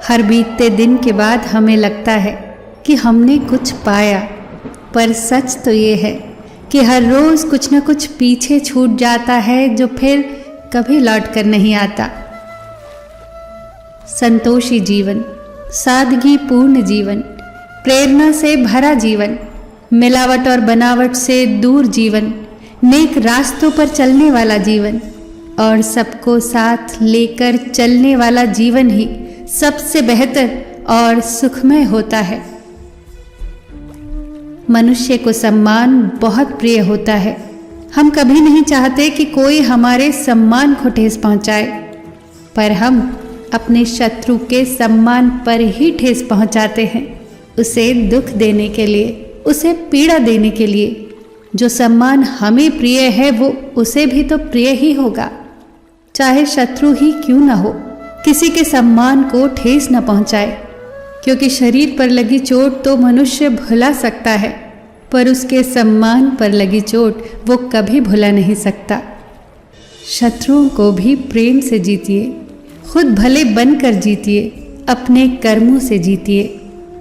हर बीतते दिन के बाद हमें लगता है कि हमने कुछ पाया, पर सच तो ये है कि हर रोज़ कुछ न कुछ पीछे छूट जाता है जो फिर कभी लौट कर नहीं आता। संतोषी जीवन, सादगी पूर्ण जीवन, प्रेरणा से भरा जीवन, मिलावट और बनावट से दूर जीवन, नेक रास्तों पर चलने वाला जीवन और सबको साथ लेकर चलने वाला जीवन ही सबसे बेहतर और सुखमय होता है। मनुष्य को सम्मान बहुत प्रिय होता है। हम कभी नहीं चाहते कि कोई हमारे सम्मान को ठेस पहुंचाए, पर हम अपने शत्रु के सम्मान पर ही ठेस पहुंचाते हैं, उसे दुख देने के लिए, उसे पीड़ा देने के लिए। जो सम्मान हमें प्रिय है वो उसे भी तो प्रिय ही होगा, चाहे शत्रु ही क्यों न हो। किसी के सम्मान को ठेस न पहुंचाए, क्योंकि शरीर पर लगी चोट तो मनुष्य भुला सकता है, पर उसके सम्मान पर लगी चोट वो कभी भुला नहीं सकता। शत्रुओं को भी प्रेम से जीतिए, खुद भले बनकर जीतिए, अपने कर्मों से जीतिए,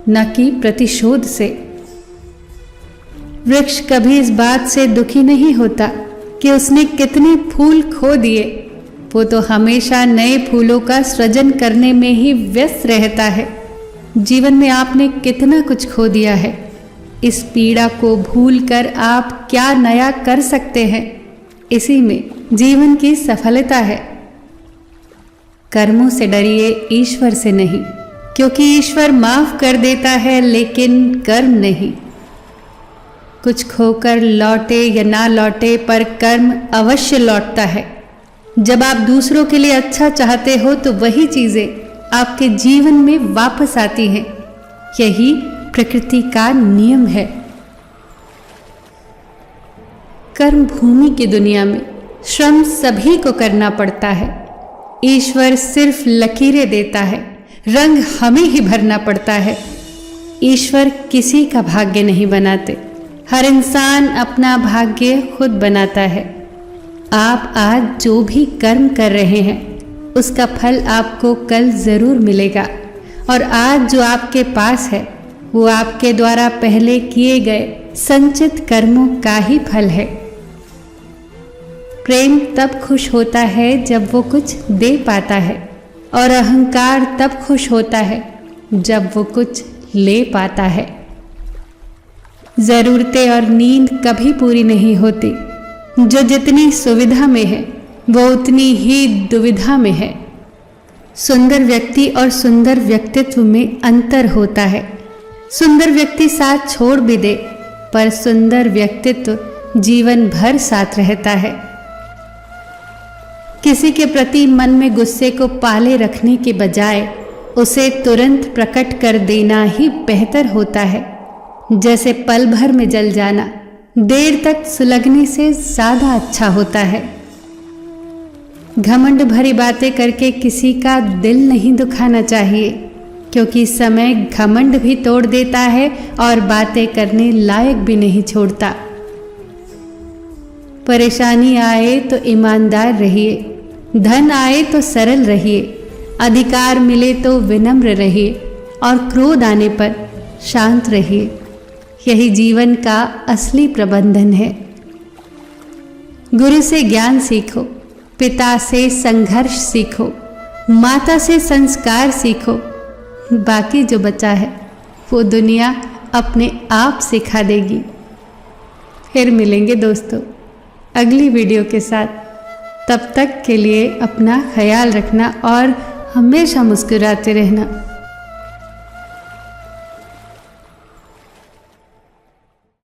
न कि प्रतिशोध से। वृक्ष कभी इस बात से दुखी नहीं होता कि उसने कितने फूल खो दिए, वो तो हमेशा नए फूलों का सृजन करने में ही व्यस्त रहता है। जीवन में आपने कितना कुछ खो दिया है, इस पीड़ा को भूलकर आप क्या नया कर सकते हैं, इसी में जीवन की सफलता है। कर्मों से डरिए, ईश्वर से नहीं, क्योंकि ईश्वर माफ कर देता है लेकिन कर्म नहीं। कुछ खोकर लौटे या ना लौटे, पर कर्म अवश्य लौटता है। जब आप दूसरों के लिए अच्छा चाहते हो तो वही चीजें आपके जीवन में वापस आती हैं। यही प्रकृति का नियम है। कर्म भूमि की दुनिया में श्रम सभी को करना पड़ता है। ईश्वर सिर्फ लकीरें देता है, रंग हमें ही भरना पड़ता है। ईश्वर किसी का भाग्य नहीं बनाते, हर इंसान अपना भाग्य खुद बनाता है। आप आज जो भी कर्म कर रहे हैं उसका फल आपको कल जरूर मिलेगा, और आज जो आपके पास है वो आपके द्वारा पहले किए गए संचित कर्मों का ही फल है। प्रेम तब खुश होता है जब वो कुछ दे पाता है, और अहंकार तब खुश होता है जब वो कुछ ले पाता है। जरूरतें और नींद कभी पूरी नहीं होती। जो जितनी सुविधा में है वो उतनी ही दुविधा में है। सुंदर व्यक्ति और सुंदर व्यक्तित्व में अंतर होता है। सुंदर व्यक्ति साथ छोड़ भी दे, पर सुंदर व्यक्तित्व जीवन भर साथ रहता है। किसी के प्रति मन में गुस्से को पाले रखने के बजाय उसे तुरंत प्रकट कर देना ही बेहतर होता है। जैसे पल भर में जल जाना देर तक सुलगने से ज्यादा अच्छा होता है। घमंड भरी बातें करके किसी का दिल नहीं दुखाना चाहिए, क्योंकि समय घमंड भी तोड़ देता है और बातें करने लायक भी नहीं छोड़ता। परेशानी आए तो ईमानदार रहिए, धन आए तो सरल रहिए, अधिकार मिले तो विनम्र रहिए, और क्रोध आने पर शांत रहिए। यही जीवन का असली प्रबंधन है। गुरु से ज्ञान सीखो, पिता से संघर्ष सीखो, माता से संस्कार सीखो। बाकी जो बचा है वो दुनिया अपने आप सिखा देगी। फिर मिलेंगे दोस्तों अगली वीडियो के साथ। तब तक के लिए अपना ख्याल रखना और हमेशा मुस्कुराते रहना।